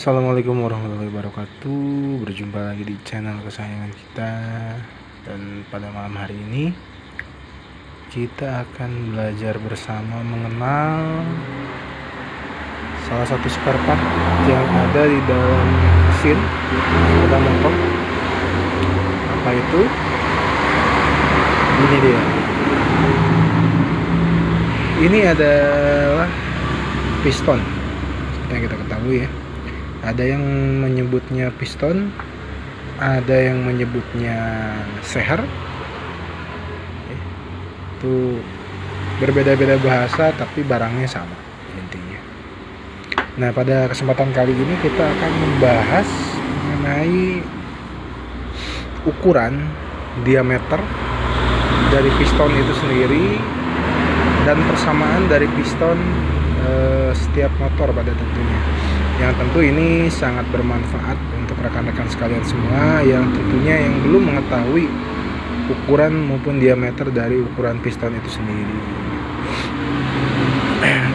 Assalamualaikum warahmatullahi wabarakatuh. Berjumpa lagi di channel kesayangan kita. Dan pada malam hari ini kita akan belajar bersama mengenal salah satu spare part yang ada di dalam mesin sepeda motor. Apa itu? Ini dia. Ini adalah piston yang kita ketahui ya. Ada yang menyebutnya piston, ada yang menyebutnya seher. Itu berbeda-beda bahasa tapi barangnya sama intinya. Nah, pada kesempatan kali ini kita akan membahas mengenai ukuran diameter dari piston itu sendiri dan persamaan dari piston setiap motor pada tentunya. Yang tentu ini sangat bermanfaat untuk rekan-rekan sekalian semua yang tentunya yang belum mengetahui ukuran maupun diameter dari ukuran piston itu sendiri.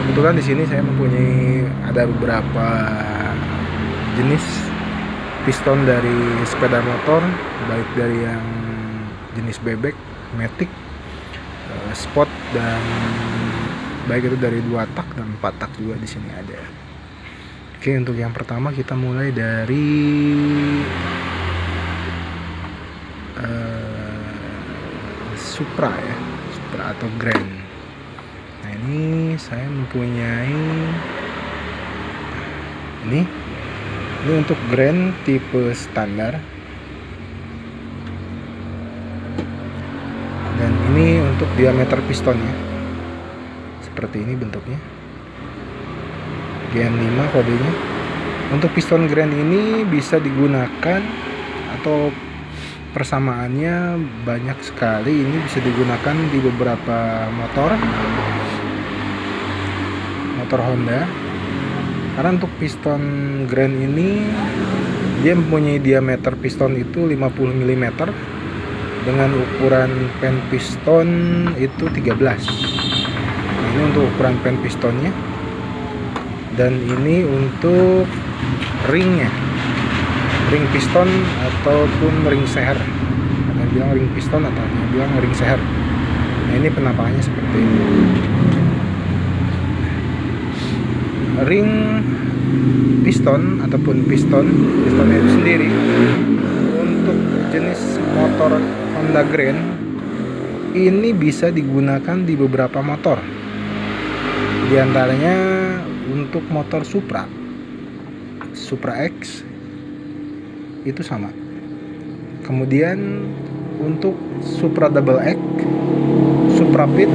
Kebetulan di sini saya mempunyai ada beberapa jenis piston dari sepeda motor, baik dari yang jenis bebek, matic, sport, dan baik itu dari 2 tak dan 4 tak juga di sini ada. Oke, untuk yang pertama kita mulai dari Supra ya, Supra atau Grand. Nah, ini saya mempunyai ini untuk Grand tipe standar. Dan ini untuk diameter pistonnya. Seperti ini bentuknya. Gen 5 kodenya. Untuk piston Grand ini bisa digunakan atau persamaannya banyak sekali. Ini bisa digunakan di beberapa motor Honda. Karena untuk piston Grand ini dia mempunyai diameter piston itu 50 mm dengan ukuran pen piston itu 13. Nah, ini untuk ukuran pen pistonnya. Dan ini untuk ring piston ataupun ring seher. Ada yang bilang ring piston atau ada yang bilang ring seher. Nah, ini penampakannya seperti ini. Ring piston ataupun pistonnya itu sendiri untuk jenis motor Honda Grand ini bisa digunakan di beberapa motor. Di antaranya untuk motor Supra X itu sama. Kemudian untuk Supra Double X, Supra Pit,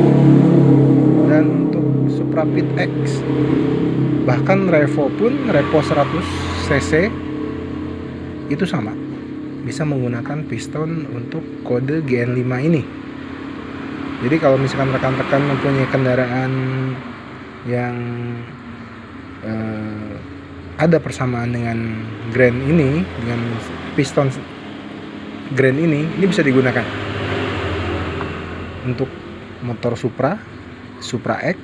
dan untuk Supra Pit X, bahkan Revo 100 cc itu sama, bisa menggunakan piston untuk kode GN5 ini. Jadi kalau misalkan rekan-rekan mempunyai kendaraan yang ada persamaan dengan Grand ini, dengan piston Grand ini bisa digunakan untuk motor Supra X,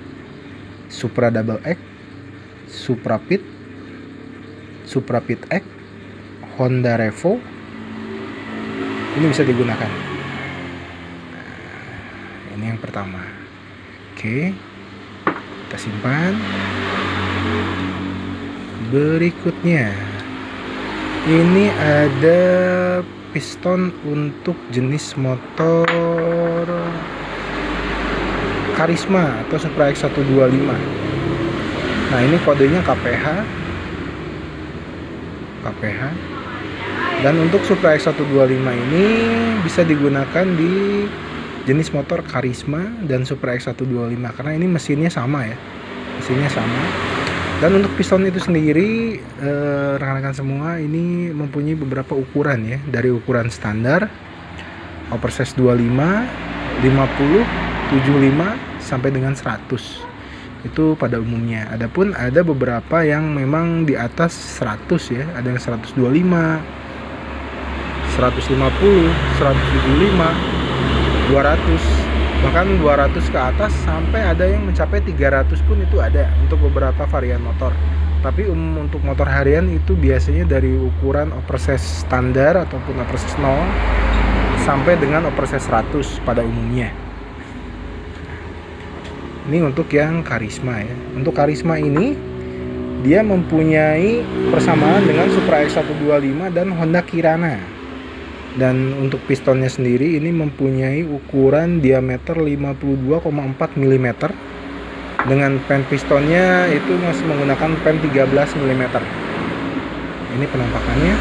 Supra Double X, Supra Pit X, Honda Revo. Ini bisa digunakan. Nah, ini yang pertama. Oke, kita simpan. Berikutnya ini ada piston untuk jenis motor Karisma atau Supra X 125. Nah, ini kodenya KPH. Dan untuk Supra X 125 ini bisa digunakan di jenis motor Karisma dan Supra X 125 karena ini mesinnya sama ya. Dan untuk piston itu sendiri, rekan-rekan semua, ini mempunyai beberapa ukuran ya. Dari ukuran standar, oversize 25, 50, 75, sampai dengan 100. Itu pada umumnya. Adapun ada beberapa yang memang di atas 100 ya. Ada yang 125, 150, 175, 200. Bahkan 200 ke atas sampai ada yang mencapai 300 pun itu ada untuk beberapa varian motor. Tapi untuk motor harian itu biasanya dari ukuran oversize standar ataupun oversize 0 sampai dengan oversize 100 pada umumnya. Ini untuk yang Karisma ya. Untuk Karisma ini dia mempunyai persamaan dengan Supra X125 dan Honda Kirana. Dan untuk pistonnya sendiri ini mempunyai ukuran diameter 52,4 mm. Dengan pen pistonnya itu masih menggunakan pen 13 mm. Ini penampakannya.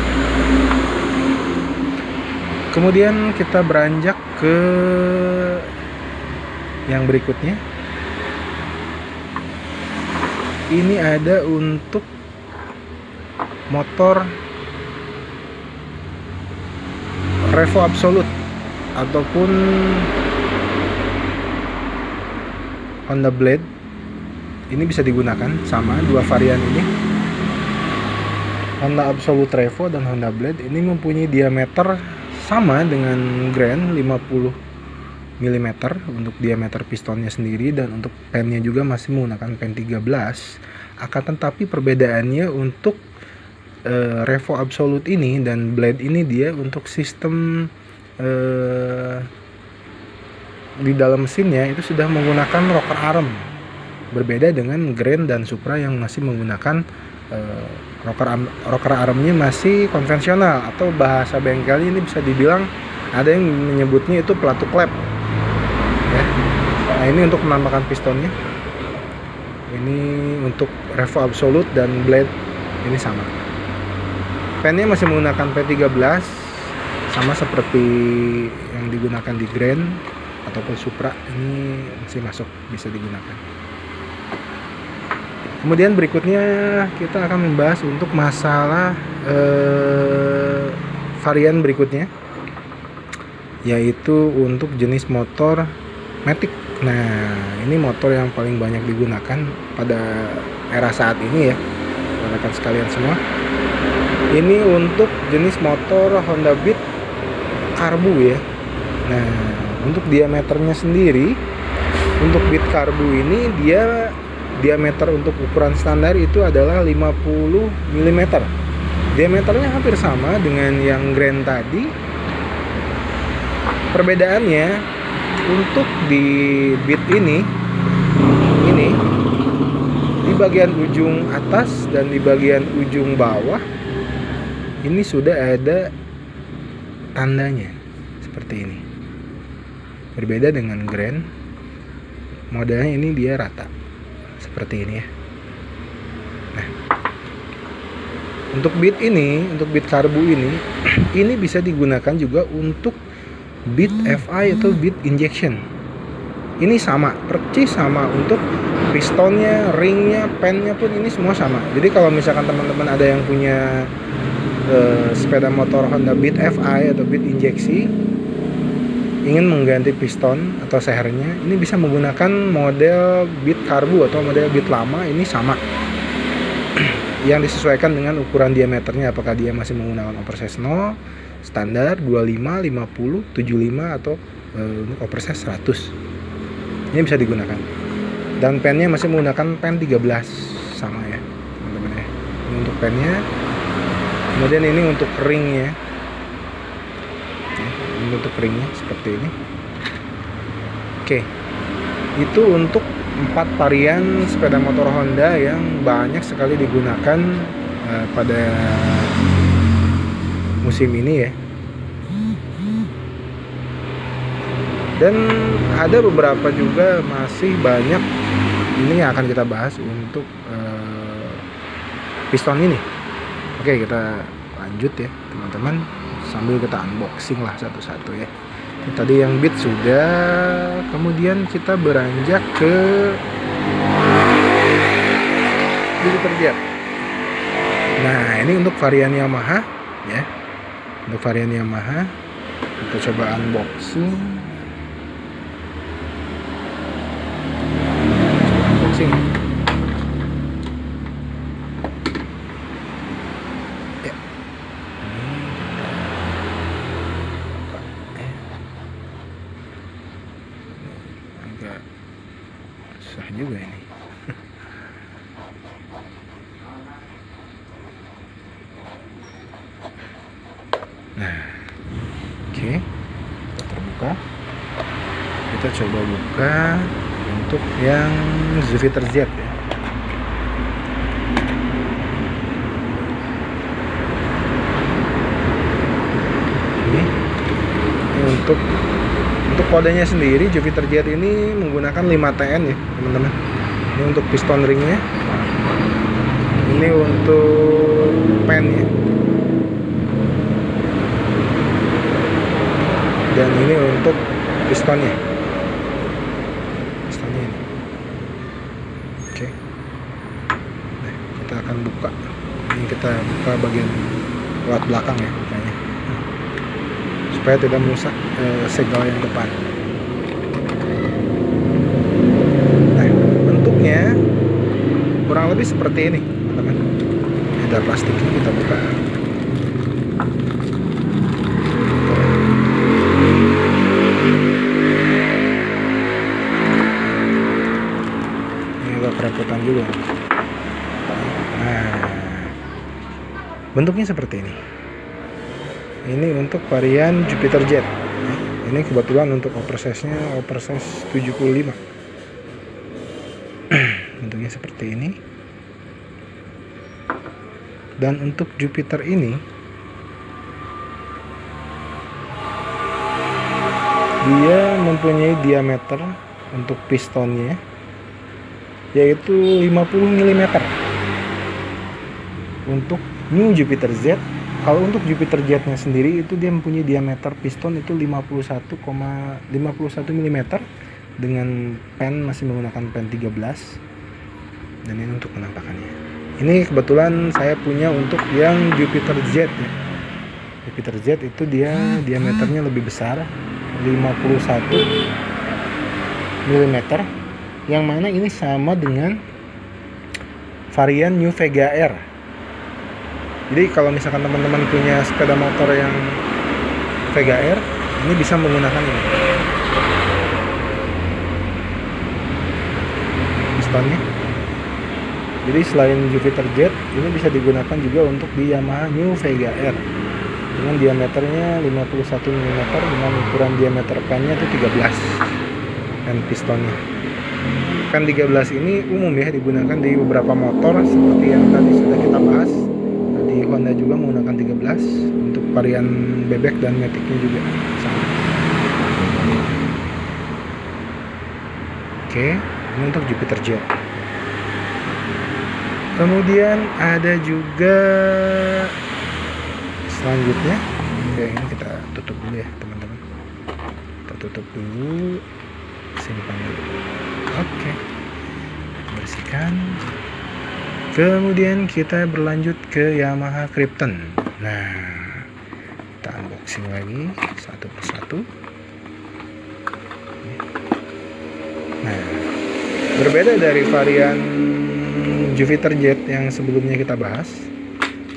Kemudian kita beranjak ke yang berikutnya. Ini ada untuk motor Revo Absolute ataupun Honda Blade. Ini bisa digunakan sama dua varian ini. Honda Absolute Revo dan Honda Blade ini mempunyai diameter sama dengan Grand 50 mm untuk diameter pistonnya sendiri, dan untuk pennya juga masih menggunakan pen 13. Akan tetapi perbedaannya untuk Revo Absolute ini dan Blade ini dia untuk sistem di dalam mesinnya itu sudah menggunakan rocker arm. Berbeda dengan Grand dan Supra yang masih menggunakan rocker armnya masih konvensional, atau bahasa bengkel ini bisa dibilang ada yang menyebutnya itu pelatuk lap ya. Nah, ini untuk penampakan pistonnya. Ini untuk Revo Absolute dan Blade ini sama. Pennya masih menggunakan P13 sama seperti yang digunakan di Grand ataupun Supra. Ini masih masuk, bisa digunakan. Kemudian berikutnya kita akan membahas untuk masalah varian berikutnya, yaitu untuk jenis motor Matic. Nah, ini motor yang paling banyak digunakan pada era saat ini ya, rekan sekalian semua. Ini untuk jenis motor Honda Beat Karbu ya. Nah, untuk diameternya sendiri, untuk Beat Karbu ini dia diameter untuk ukuran standar itu adalah 50 mm. Diameternya hampir sama dengan yang Grand tadi. Perbedaannya untuk di Beat ini di bagian ujung atas dan di bagian ujung bawah ini sudah ada tandanya seperti ini. Berbeda dengan Grand, modelnya ini dia rata seperti ini ya. Nah, untuk Beat ini, untuk Beat Karbu ini bisa digunakan juga untuk Beat FI atau Beat Injection. Ini sama, percis sama untuk pistonnya, ringnya, pennya pun ini semua sama. Jadi kalau misalkan teman-teman ada yang punya sepeda motor Honda Beat FI atau Beat Injeksi, ingin mengganti piston atau sehernya, ini bisa menggunakan model Beat Karbu atau model Beat lama. Ini sama yang disesuaikan dengan ukuran diameternya, apakah dia masih menggunakan oversize 0, standar 25, 50, 75 atau oversize 100. Ini bisa digunakan. Dan pennya masih menggunakan pen 13 sama ya teman-teman ya. Ini untuk pennya. Kemudian ini untuk ringnya. Ini untuk ringnya seperti ini. Oke. Itu untuk 4 varian sepeda motor Honda yang banyak sekali digunakan pada musim ini ya. Dan ada beberapa juga masih banyak ini yang akan kita bahas untuk piston ini. Oke, kita lanjut ya teman-teman, sambil kita unboxing lah satu-satu ya. Tadi yang Beat sudah, kemudian kita beranjak ke Jupiter Jet. Nah, ini untuk varian Yamaha ya. Untuk varian Yamaha kita coba unboxing. Unboxing. Ya. Agak susah juga ini. Nah, oke, kita terbuka. Kita coba buka untuk yang Jupiter Jet ya. Ini untuk kodenya sendiri Jupiter Jet ini menggunakan 5TN ya teman-teman. Ini untuk piston ringnya. Ini untuk pennya. Dan ini untuk pistonnya. Pistonnya ini. Oke. Nah, kita akan buka. Ini kita buka bagian lewat belakang ya kayaknya. Supaya tidak merusak segel yang depan. Nah, bentuknya kurang lebih seperti ini, teman-teman. Ada plastiknya, kita buka. Ini agak kerepotan juga. Nah, bentuknya seperti ini. Ini untuk varian Jupiter Jet. Ini kebetulan untuk oversize-nya oversize 75. Bentuknya seperti ini. Dan untuk Jupiter ini dia mempunyai diameter untuk pistonnya yaitu 50 mm. Untuk New Jupiter Z, kalau untuk Jupiter Jet-nya sendiri itu dia mempunyai diameter piston itu 51 mm dengan pen masih menggunakan pen 13. Dan ini untuk penampakannya. Ini kebetulan saya punya untuk yang Jupiter Z ya. Jupiter Z itu dia diameternya lebih besar, 51 mm, yang mana ini sama dengan varian New Vega R. Jadi kalau misalkan teman-teman punya sepeda motor yang Vega R, ini bisa menggunakan ini pistonnya. Jadi selain Jupiter Jet, ini bisa digunakan juga untuk di Yamaha New Vega R dengan diameternya 51 mm dengan ukuran diameter pennya itu 13 pen pistonnya. Pen 13 ini umum ya digunakan di beberapa motor seperti yang tadi sudah kita bahas. Di Honda juga menggunakan 13 untuk varian bebek dan matic-nya juga sama. Oke, ini untuk Jupiter Jet. Kemudian ada juga selanjutnya, oke, ini kita tutup dulu ya teman-teman. Kita tutup dulu, simpan dulu. Oke, bersihkan. Kemudian kita berlanjut ke Yamaha Krypton. Nah, kita unboxing lagi satu persatu. Nah, berbeda dari varian Jupiter Jet yang sebelumnya kita bahas,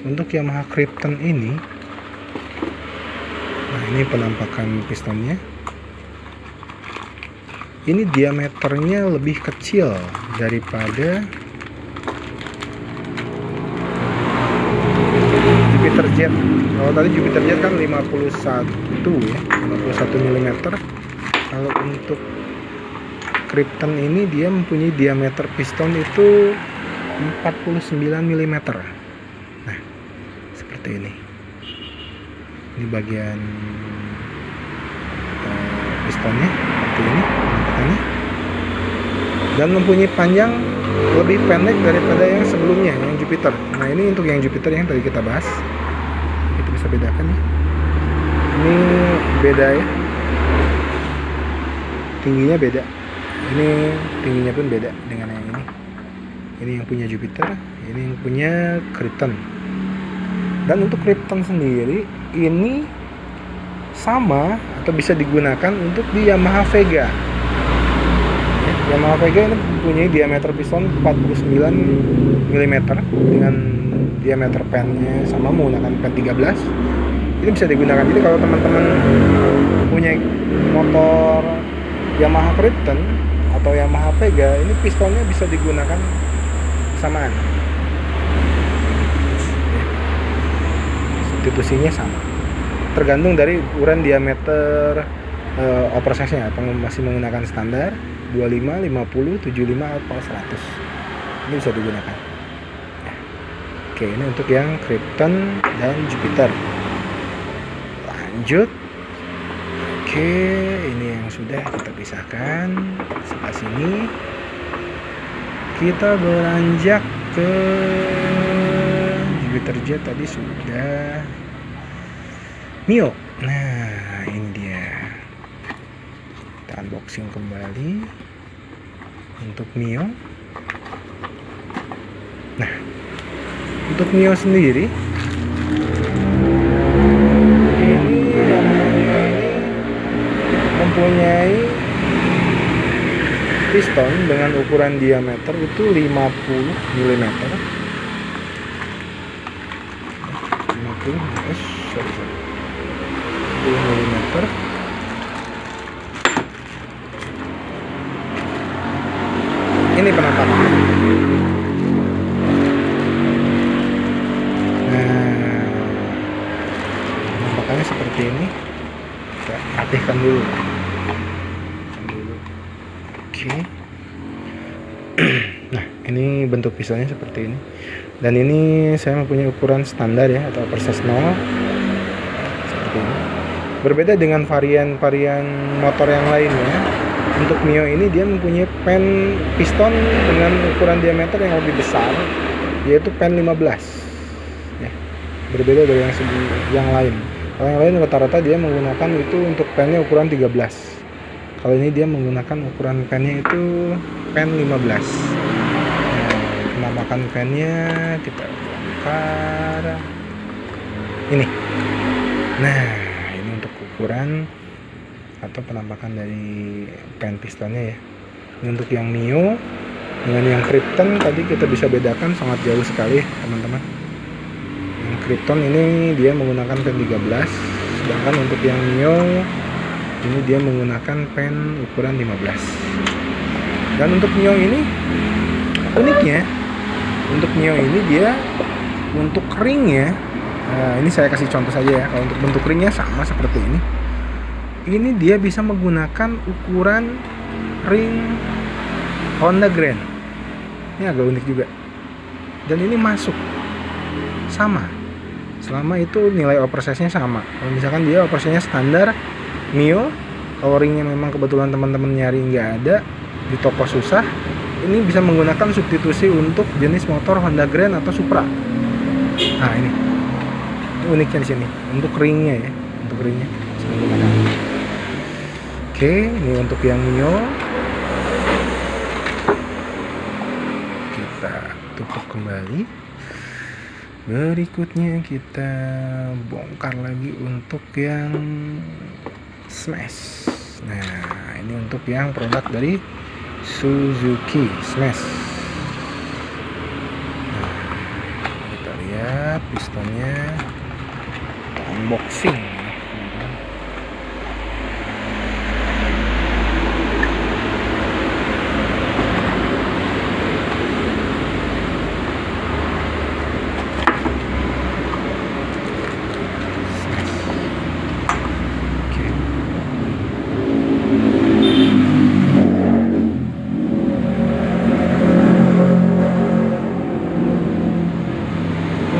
untuk Yamaha Krypton ini, nah ini penampakan pistonnya. Ini diameternya lebih kecil daripada Jupiter Jet. Kalau tadi Jupiter Jet kan 51 ya, 51 mm. Kalau untuk Krypton ini dia mempunyai diameter piston itu 49 mm. Nah, seperti ini. Ini bagian pistonnya seperti ini penampakannya. Dan mempunyai panjang lebih pendek daripada yang sebelumnya, yang Jupiter. Nah, ini untuk yang Jupiter yang tadi kita bahas. Kita bisa bedakan ya. Ini beda ya. Tingginya beda. Ini tingginya pun beda dengan yang ini. Ini yang punya Jupiter, ini yang punya Krypton. Dan untuk Krypton sendiri ini sama atau bisa digunakan untuk di Yamaha Vega. Yamaha Vega ini mempunyai diameter piston 49 mm dengan diameter pennya sama menggunakan pen 13. Ini bisa digunakan. Jadi kalau teman-teman punya motor Yamaha Krypton atau Yamaha Vega, ini pistonnya bisa digunakan samaan. Substitusinya sama. tergantung dari ukuran diameter oversize-nya. Apa masih menggunakan standar 25, 50, 75 atau 100. Ini bisa digunakan. Oke, ini untuk yang Krypton dan Jupiter. Lanjut. Oke, ini yang sudah kita pisahkan. Sebelah sini kita beranjak ke Jupiter Jet tadi sudah. Mio. Nah, ini dia. Kita unboxing kembali untuk Mio. Nah, untuk Mio sendiri ini mempunyai piston dengan ukuran diameter itu 50 mm. 50 mm. Ini penampakannya. Nah, penampakannya seperti ini. Kita rapihkan dulu. Oke. Nah, ini bentuk pistonnya seperti ini. Dan ini saya mempunyai ukuran standar ya, atau persis 0 seperti ini. Berbeda dengan varian-varian motor yang lainnya. Untuk Mio ini dia mempunyai pen piston dengan ukuran diameter yang lebih besar, yaitu pen 15 ya. Berbeda dari yang lain. Kalau yang lain rata-rata dia menggunakan itu untuk pennya ukuran 13. Kalau ini dia menggunakan ukuran pennya itu pen 15. Nah, penampakan pennya kita bongkar. Ini. Nah, ini untuk ukuran atau penampakan dari pen pistonnya ya. Ini untuk yang Mio dengan yang Krypton tadi kita bisa bedakan sangat jauh sekali teman-teman. Yang Krypton ini dia menggunakan pen 13, sedangkan untuk yang Mio ini dia menggunakan pen ukuran 15. Dan untuk Mio ini uniknya, untuk Mio ini dia untuk ringnya, nah ini saya kasih contoh saja ya. Kalau untuk bentuk ringnya sama seperti ini. Ini dia bisa menggunakan ukuran ring Honda Grand. Ini agak unik juga. Dan ini masuk sama. Selama itu nilai oversize-nya sama. Kalau misalkan dia oversize-nya standar Mio, kalau ringnya memang kebetulan teman-teman nyari nggak ada di toko susah, ini bisa menggunakan substitusi untuk jenis motor Honda Grand atau Supra. Nah ini uniknya di sini untuk ringnya ya, untuk ringnya bisa menggunakan. Oke, ini untuk yang Mio. Kita tutup kembali. Berikutnya kita bongkar lagi untuk yang Smash. Nah, ini untuk yang produk dari Suzuki Smash. Nah, kita lihat pistonnya. Kita unboxing.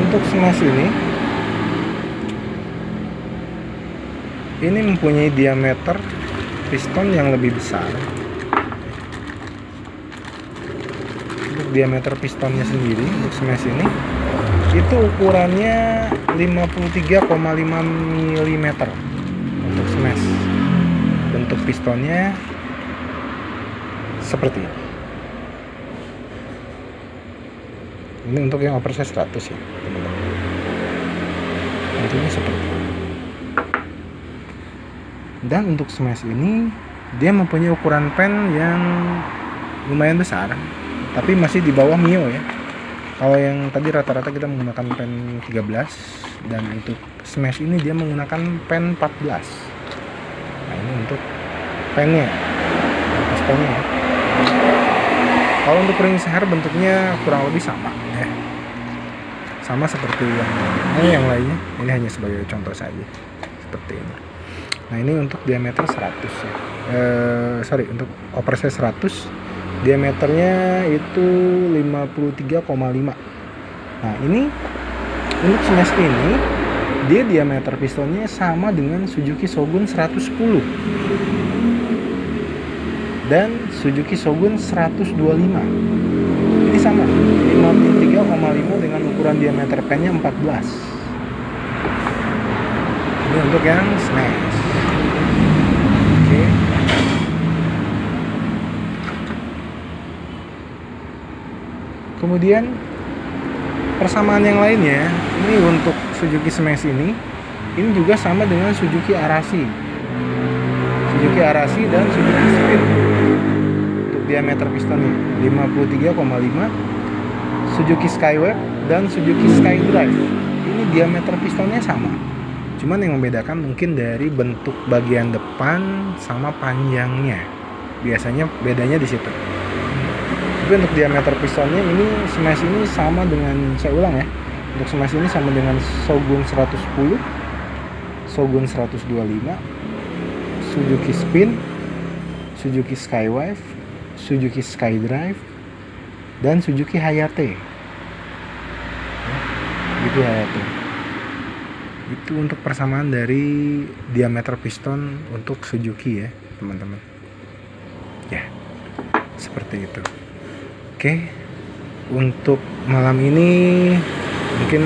Untuk Smash ini mempunyai diameter piston yang lebih besar. Untuk diameter pistonnya sendiri untuk Smash ini itu ukurannya 53,5 mm untuk Smash. Bentuk pistonnya seperti ini. Ini untuk yang oversize 100 ya teman-teman. Bentuknya seperti ini. Dan untuk Smash ini dia mempunyai ukuran pen yang lumayan besar, tapi masih di bawah Mio ya. Kalau yang tadi rata-rata kita menggunakan pen 13, dan untuk Smash ini dia menggunakan pen 14. Nah ini untuk pennya, pistonnya ya. Kalau untuk ring seher bentuknya kurang lebih sama ya. Sama seperti yang lainnya. Ini hanya sebagai contoh saja. seperti ini. Nah ini untuk diameter 100 ya. Untuk oversize 100, diameternya itu 53,5. Nah ini untuk smash ini dia diameter pistonnya sama dengan Suzuki Shogun 110 dan Suzuki Shogun 125. Ini sama 53,5 dengan ukuran diameter pennya 14. Ini untuk yang smash. Oke. Kemudian persamaan yang lainnya, ini untuk Suzuki Smash ini juga sama dengan Suzuki Arashi dan Suzuki Spin. Untuk diameter pistonnya 53,5, Suzuki Skywave dan Suzuki Skydrive. Ini diameter pistonnya sama. Cuman yang membedakan mungkin dari bentuk bagian depan sama panjangnya. Biasanya bedanya di situ. Tapi untuk diameter pistonnya ini Smash ini sama dengan, saya ulang ya, untuk Smash ini sama dengan Shogun 110, Shogun 125, Suzuki Spin, Suzuki Skywave, Suzuki Skydrive, dan Suzuki Hayate. Gitu Hayate. Itu untuk persamaan dari diameter piston untuk Suzuki ya teman-teman. Ya, seperti itu. Oke, untuk malam ini mungkin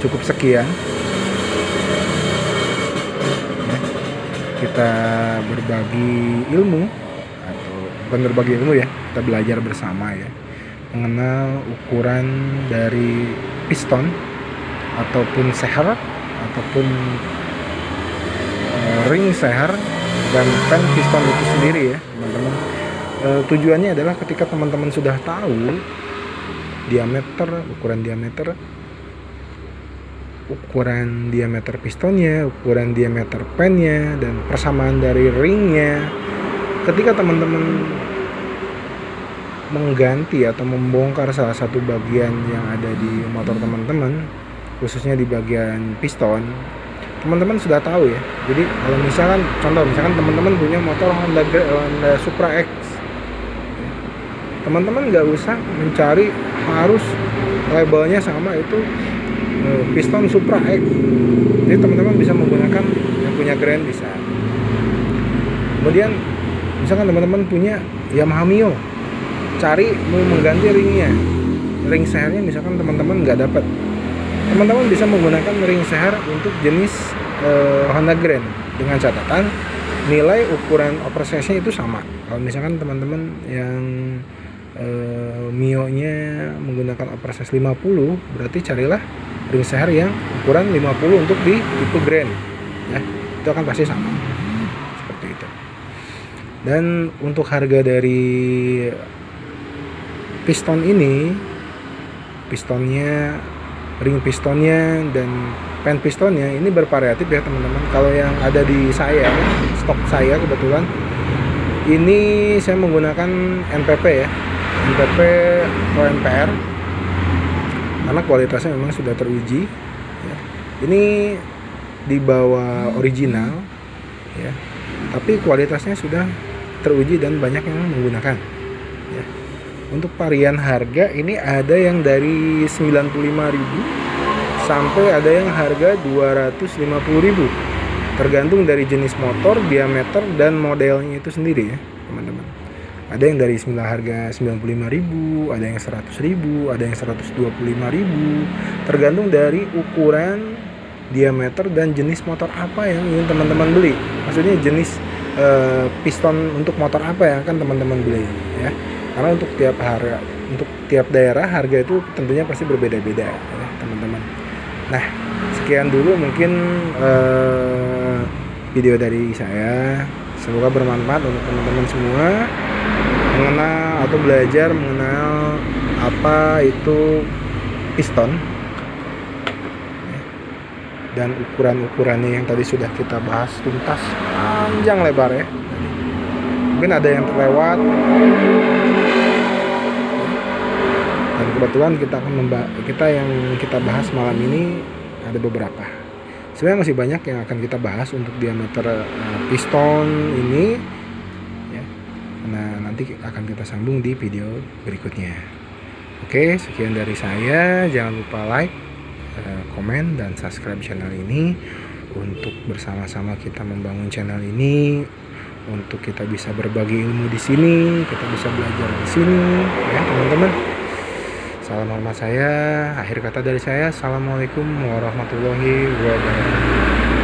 cukup sekian ya, kita berbagi ilmu, atau bukan berbagi ilmu ya, kita belajar bersama ya, mengenal ukuran dari piston ataupun seher ataupun ring seher dan pen piston itu sendiri ya teman-teman. Tujuannya adalah ketika teman-teman sudah tahu diameter, ukuran diameter pistonnya, ukuran diameter pennya, dan persamaan dari ringnya, ketika teman-teman mengganti atau membongkar salah satu bagian yang ada di motor teman-teman, khususnya di bagian piston, teman-teman sudah tahu ya. Jadi kalau misalkan teman-teman punya motor Honda Supra X, teman-teman nggak usah mencari harus labelnya sama itu piston Supra X. Jadi teman-teman bisa menggunakan yang punya Grand bisa. Kemudian misalkan teman-teman punya Yamaha Mio, cari mau mengganti ringnya, ring sehernya misalkan teman-teman nggak dapat, teman-teman bisa menggunakan ring seher untuk jenis Honda Grand dengan catatan nilai ukuran oversize-nya itu sama. Kalau misalkan teman-teman yang Mio-nya menggunakan oversize 50, berarti carilah ring seher yang ukuran 50 untuk di tipe Grand ya, itu akan pasti sama seperti itu. Dan untuk harga dari piston ini, pistonnya, ring pistonnya dan pen pistonnya ini bervariatif ya teman-teman. Kalau yang ada di saya, stok saya kebetulan ini saya menggunakan NPP ya, NPP OMPR, karena kualitasnya memang sudah teruji ya. Ini di bawah original ya, tapi kualitasnya sudah teruji dan banyak yang menggunakan ya. Untuk varian harga ini ada yang dari 95.000 sampai ada yang harga 250.000, tergantung dari jenis motor, diameter, dan modelnya itu sendiri ya teman-teman. Ada yang dari harga 95.000, ada yang 100.000, ada yang 125.000, tergantung dari ukuran, diameter, dan jenis motor apa yang ingin teman-teman beli. Maksudnya jenis piston untuk motor apa yang akan teman-teman beli ya. Karena untuk tiap daerah harga itu tentunya pasti berbeda-beda ya teman-teman. Nah, sekian dulu mungkin video dari saya. Semoga bermanfaat untuk teman-teman semua mengenal atau belajar mengenal apa itu piston dan ukuran-ukurannya yang tadi sudah kita bahas tuntas panjang lebar ya. Mungkin ada yang terlewat, dan kebetulan kita yang kita bahas malam ini ada beberapa. Sebenarnya masih banyak yang akan kita bahas untuk diameter piston ini ya. Nah, nanti akan kita sambung di video berikutnya. Oke, sekian dari saya. Jangan lupa like, komen, dan subscribe channel ini untuk bersama-sama kita membangun channel ini, untuk kita bisa berbagi ilmu di sini, kita bisa belajar di sini ya teman-teman. Salam hormat saya, akhir kata dari saya, assalamualaikum warahmatullahi wabarakatuh.